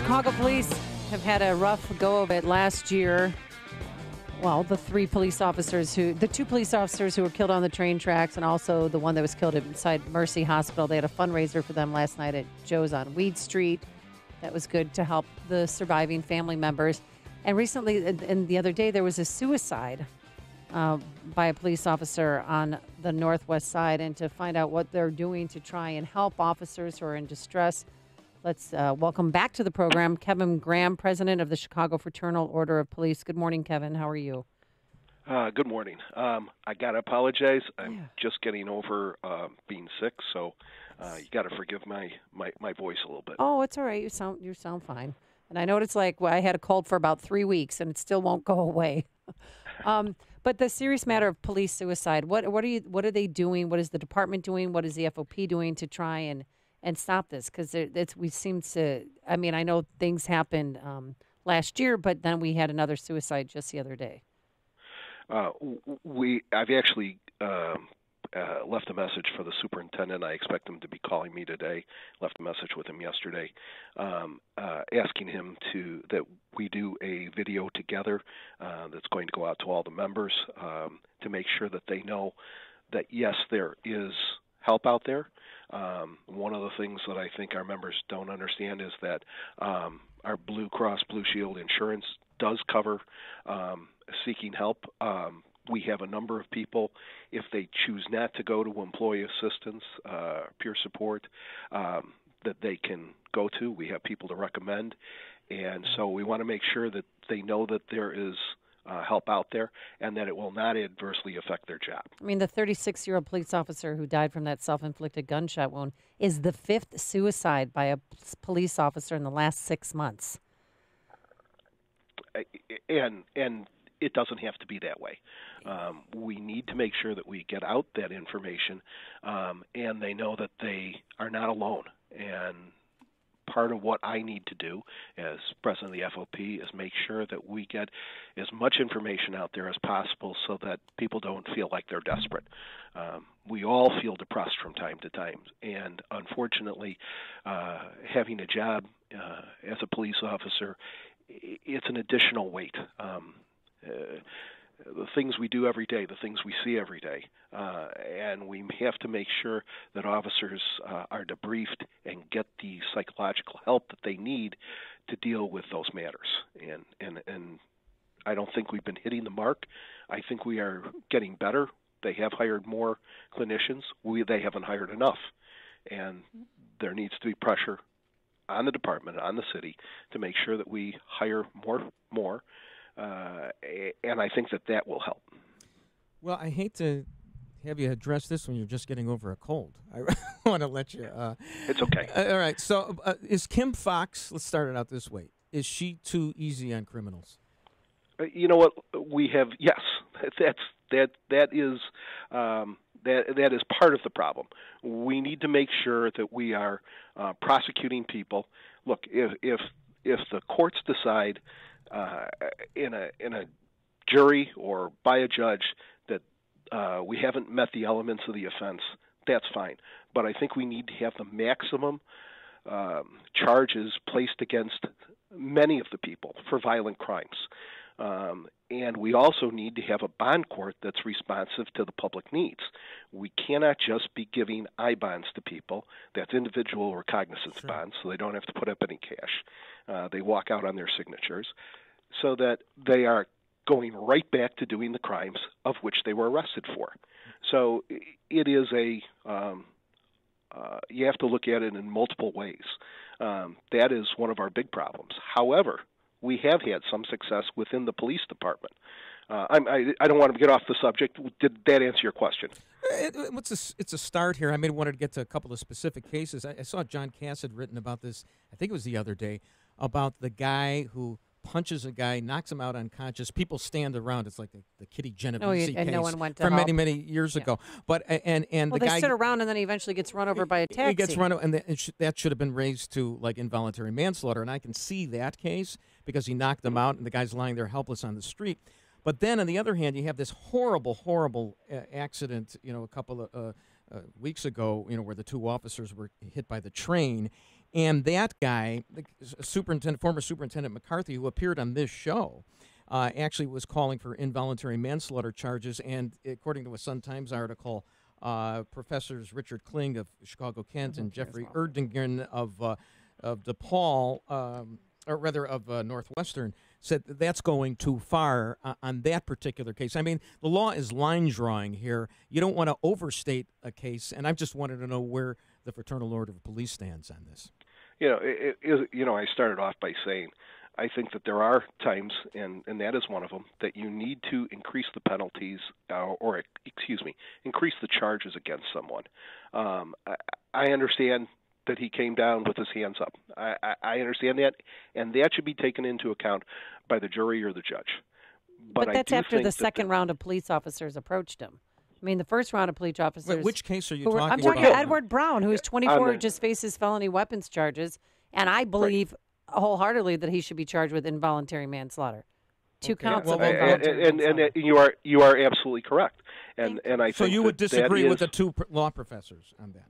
Chicago police have had a rough go of it last year. Well, the two police officers who were killed on the train tracks, and also the one that was killed inside Mercy Hospital. They had a fundraiser for them last night at Joe's on Weed Street. That was good to help the surviving family members. And recently, and the other day, there was a suicide by a police officer on the northwest side. And to find out what they're doing to try and help officers who are in distress, let's welcome back to the program Kevin Graham, president of the Chicago Fraternal Order of Police. Good morning, Kevin. How are you? Good morning. I got to apologize. I'm just getting over being sick, so you got to forgive my voice a little bit. Oh, it's all right. You sound fine. And I know what it's like. Well, I had a cold for about 3 weeks, and it still won't go away. But the serious matter of police suicide, what are they doing? What is the department doing? What is the FOP doing to try and stop this? Because I know things happened last year, but then we had another suicide just the other day. I've actually left a message for the superintendent. I expect him to be calling me today. Left a message with him yesterday, asking him that we do a video together that's going to go out to all the members to make sure that they know that yes, there is help out there. One of the things that I think our members don't understand is that our Blue Cross Blue Shield insurance does cover seeking help. We have a number of people, if they choose not to go to employee assistance, peer support, that they can go to. We have people to recommend. And so we want to make sure that they know that there is help out there and that it will not adversely affect their job. I mean, the 36-year-old police officer who died from that self-inflicted gunshot wound is the fifth suicide by a police officer in the last 6 months. And it doesn't have to be that way. We need to make sure that we get out that information and they know that they are not alone. And part of what I need to do as president of the FOP is make sure that we get as much information out there as possible so that people don't feel like they're desperate. We all feel depressed from time to time, and unfortunately, having a job as a police officer, it's an additional weight. The things we do every day, the things we see every day, and we have to make sure that officers are debriefed and get the psychological help that they need to deal with those matters. And I don't think we've been hitting the mark. I think we are getting better. They have hired more clinicians. They haven't hired enough, and there needs to be pressure on the department, on the city, to make sure that we hire more. And I think that will help. Well, I hate to have you address this when you're just getting over a cold. I want to let you. It's okay. All right. So is Kim Foxx, let's start it out this way, is she too easy on criminals? You know what? We have, yes, that is part of the problem. We need to make sure that we are prosecuting people. Look, if the courts decide in a jury or by a judge that we haven't met the elements of the offense, that's fine. But I think we need to have the maximum charges placed against many of the people for violent crimes. And we also need to have a bond court that's responsive to the public needs. We cannot just be giving I-bonds to people. That's individual or cognizance bonds, so they don't have to put up any cash. They walk out on their signatures so that they are going right back to doing the crimes of which they were arrested for. So it is you have to look at it in multiple ways. That is one of our big problems. However, we have had some success within the police department. I don't want to get off the subject. Did that answer your question? It's a start here. I may wanted to get to a couple of specific cases. I saw John Cass had written about this, I think it was the other day, about the guy who punches a guy, knocks him out unconscious. People stand around. It's like the Kitty Genovese case no one went to from help. many years ago. But and well, the they guy sit around and then he eventually gets run over by a taxi. He gets run over, and that should have been raised to like involuntary manslaughter. And I can see that case because he knocked him out, and the guy's lying there helpless on the street. But then on the other hand, you have this horrible accident. A couple of weeks ago, where the two officers were hit by the train. And that guy, the former Superintendent McCarthy, who appeared on this show, actually was calling for involuntary manslaughter charges. And according to a Sun-Times article, Professors Richard Kling of Chicago Kent and Jeffrey Erdingen of DePaul, or rather of Northwestern, said that's going too far on that particular case. I mean, the law is line drawing here. You don't want to overstate a case, and I just wanted to know where the Fraternal Order of Police stands on this. I started off by saying I think that there are times, and that is one of them, that you need to increase the penalties, increase the charges against someone. I understand that he came down with his hands up. I understand that, and that should be taken into account by the jury or the judge. But that's after the second round of police officers approached him. I mean, the first round of police officers... Wait, which case are you talking about? I'm talking about Edward Brown, who is 24, who just faces felony weapons charges, and I believe wholeheartedly that he should be charged with involuntary manslaughter. Two counts of involuntary manslaughter. And you are absolutely correct. And I think so you would disagree with the two law professors on that?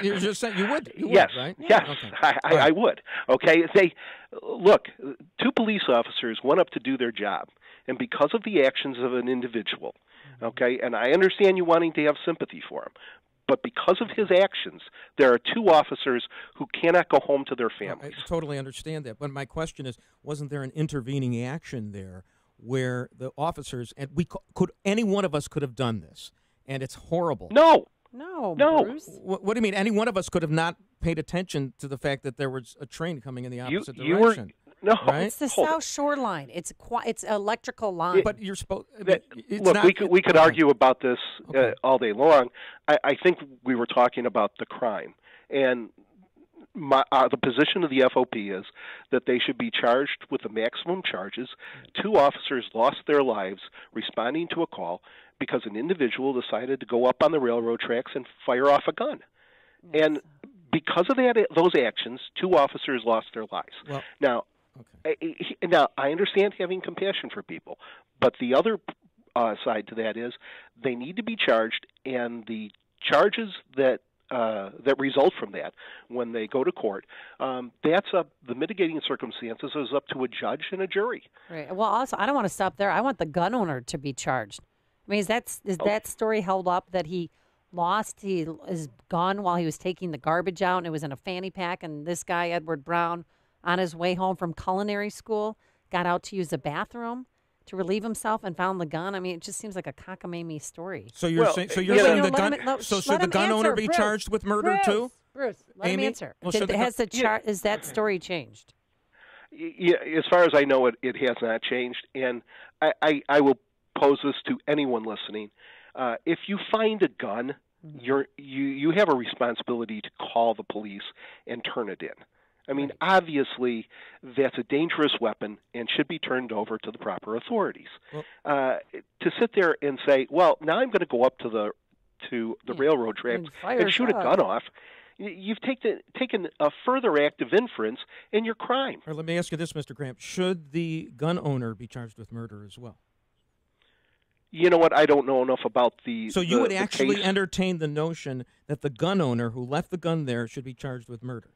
You're just saying you would? Yes, right? Yes, okay. I would. Okay, two police officers went up to do their job, and because of the actions of an individual, okay, and I understand you wanting to have sympathy for him, but because of his actions, there are two officers who cannot go home to their families. I totally understand that, but my question is, wasn't there an intervening action there where the officers, and any one of us could have done this, and it's horrible. No, Bruce. What do you mean? Any one of us could have not paid attention to the fact that there was a train coming in the opposite direction. Right? It's the South Shore line. It's electrical line. But you're supposed. We could argue about this all day long. I think we were talking about the crime, and the position of the FOP is that they should be charged with the maximum charges. Two officers lost their lives responding to a call because an individual decided to go up on the railroad tracks and fire off a gun. Yes. And because of those actions, two officers lost their lives. Well, now I understand having compassion for people, but the other side to that is they need to be charged, and the charges that result from that when they go to court, the mitigating circumstances is up to a judge and a jury. Right. Well, also, I don't want to stop there. I want the gun owner to be charged. I mean, is that story held up that he lost his gun while he was taking the garbage out, and it was in a fanny pack, and this guy, Edward Brown, on his way home from culinary school, got out to use the bathroom to relieve himself and found the gun? I mean, it just seems like a cockamamie story. So you're saying the gun? So should the gun owner be charged with murder too? Bruce, let him answer. Is that story changed? Yeah, as far as I know, it has not changed, and I will pose this to anyone listening. If you find a gun, you have a responsibility to call the police and turn it in. I mean, obviously, that's a dangerous weapon and should be turned over to the proper authorities. Well, to sit there and say, "Well, now I'm going to go up to the railroad tracks and shoot a gun off," you've taken a further act of inference in your crime. Let me ask you this, Mr. Graham: should the gun owner be charged with murder as well? You know what? I don't know enough about the. So you would actually entertain the notion that the gun owner who left the gun there should be charged with murder?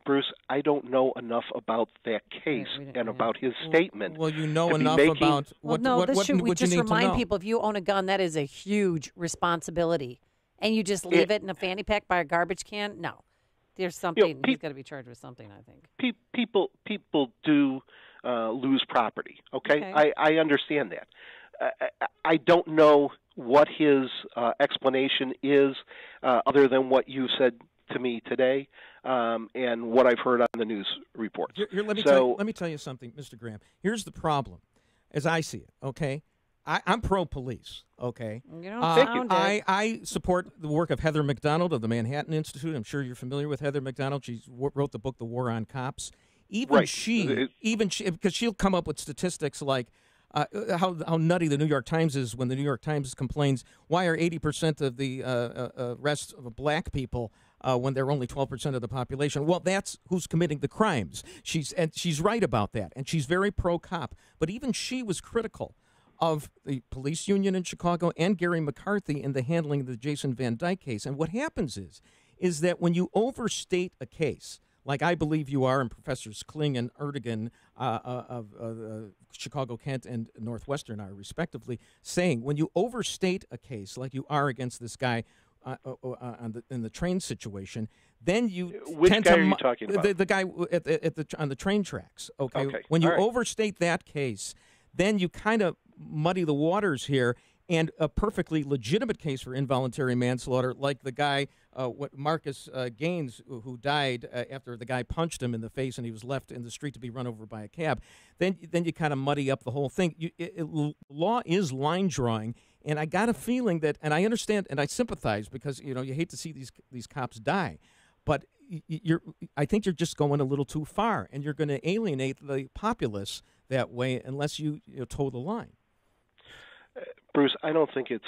Bruce, I don't know enough about that case and about his statement. Well, you know enough about what we just remind know? people, if you own a gun, that is a huge responsibility. And you just leave it in a fanny pack by a garbage can? No. There's something. He's got to be charged with something, I think. People do lose property, okay? I understand that. I don't know what his explanation is other than what you said to me today and what I've heard on the news reports. Let me tell you something, Mr. Graham. Here's the problem, as I see it, okay? I'm pro-police, okay? Thank you. I support the work of Heather McDonald of the Manhattan Institute. I'm sure you're familiar with Heather McDonald. She wrote the book The War on Cops. Even she, because she'll come up with statistics like how nutty the New York Times is when the New York Times complains, why are 80% of the arrests of black people when they're only 12% of the population? Well, that's who's committing the crimes. She's right about that, and she's very pro-cop. But even she was critical of the police union in Chicago and Gary McCarthy in the handling of the Jason Van Dyke case. And what happens is that when you overstate a case, like I believe you are, and Professors Kling and Erdogan of Chicago, Kent, and Northwestern are respectively, saying when you overstate a case like you are against this guy in the train situation, then you Which tend guy to are you talking about? the guy on the train tracks. Okay, Okay. when you All right. overstate that case, then you kind of muddy the waters here. And a perfectly legitimate case for involuntary manslaughter, like the guy, Marcus Gaines, who died after the guy punched him in the face and he was left in the street to be run over by a cab. Then you kind of muddy up the whole thing. Law is line drawing, and I got a feeling that, and I understand and I sympathize because you hate to see these cops die, but I think you're just going a little too far, and you're going to alienate the populace that way unless you toe the line. Bruce, I don't think it's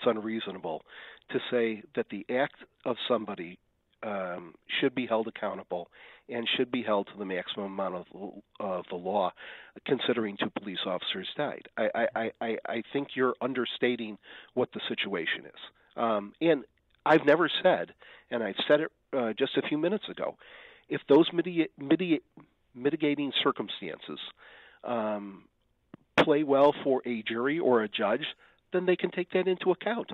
unreasonable to say that the act of somebody should be held accountable and should be held to the maximum amount of the law, considering 2 police officers died. I think you're understating what the situation is. And I've never said, and I said it just a few minutes ago, if those mitigating circumstances play well for a jury or a judge, then they can take that into account.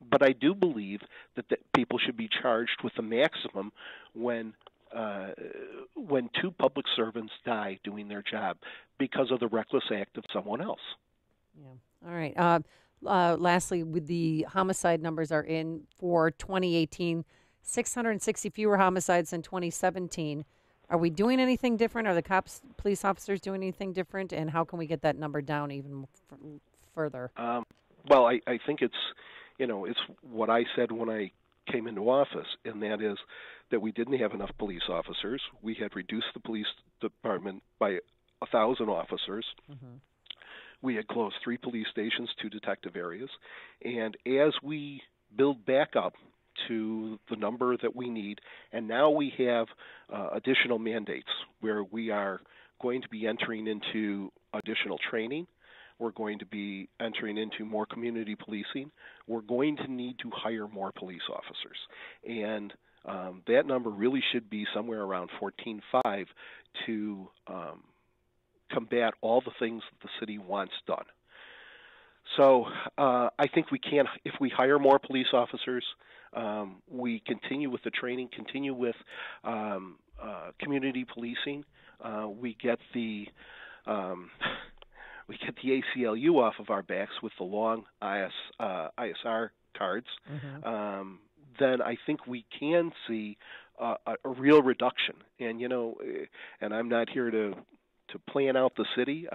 But I do believe that people should be charged with the maximum when 2 public servants die doing their job because of the reckless act of someone else. Yeah. All right. Lastly, with the homicide numbers are in for 2018, 660 fewer homicides than 2017. Are we doing anything different? Are the police officers doing anything different? And how can we get that number down even further? Well, I think it's what I said when I came into office, and that is that we didn't have enough police officers. We had reduced the police department by 1,000 officers. Mm-hmm. We had closed 3 police stations, 2 detective areas. And as we build back up to the number that we need, and now we have additional mandates where we are going to be entering into additional training. We're going to be entering into more community policing. We're going to need to hire more police officers. And that number really should be somewhere around 14.5 to combat all the things that the city wants done. So I think we can, if we hire more police officers, we continue with the training, continue with community policing. We get the ACLU off of our backs with the long ISR cards. Mm-hmm. Then I think we can see a real reduction. And and I'm not here to plan out the city.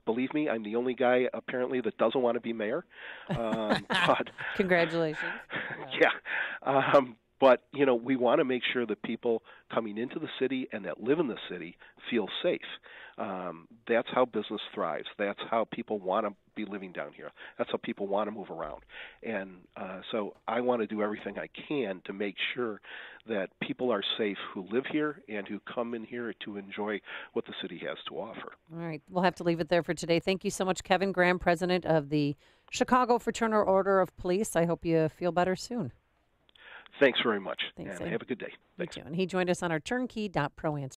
Believe me, I'm the only guy apparently that doesn't want to be mayor. But congratulations. Yeah. But we want to make sure that people coming into the city and that live in the city feel safe. That's how business thrives. That's how people want to be living down here. That's how people want to move around. And so I want to do everything I can to make sure that people are safe who live here and who come in here to enjoy what the city has to offer. All right. We'll have to leave it there for today. Thank you so much, Kevin Graham, president of the Chicago Fraternal Order of Police. I hope you feel better soon. Thanks very much. Thanks, and have a good day. Thanks. You too. And he joined us on our turnkey.pro answer.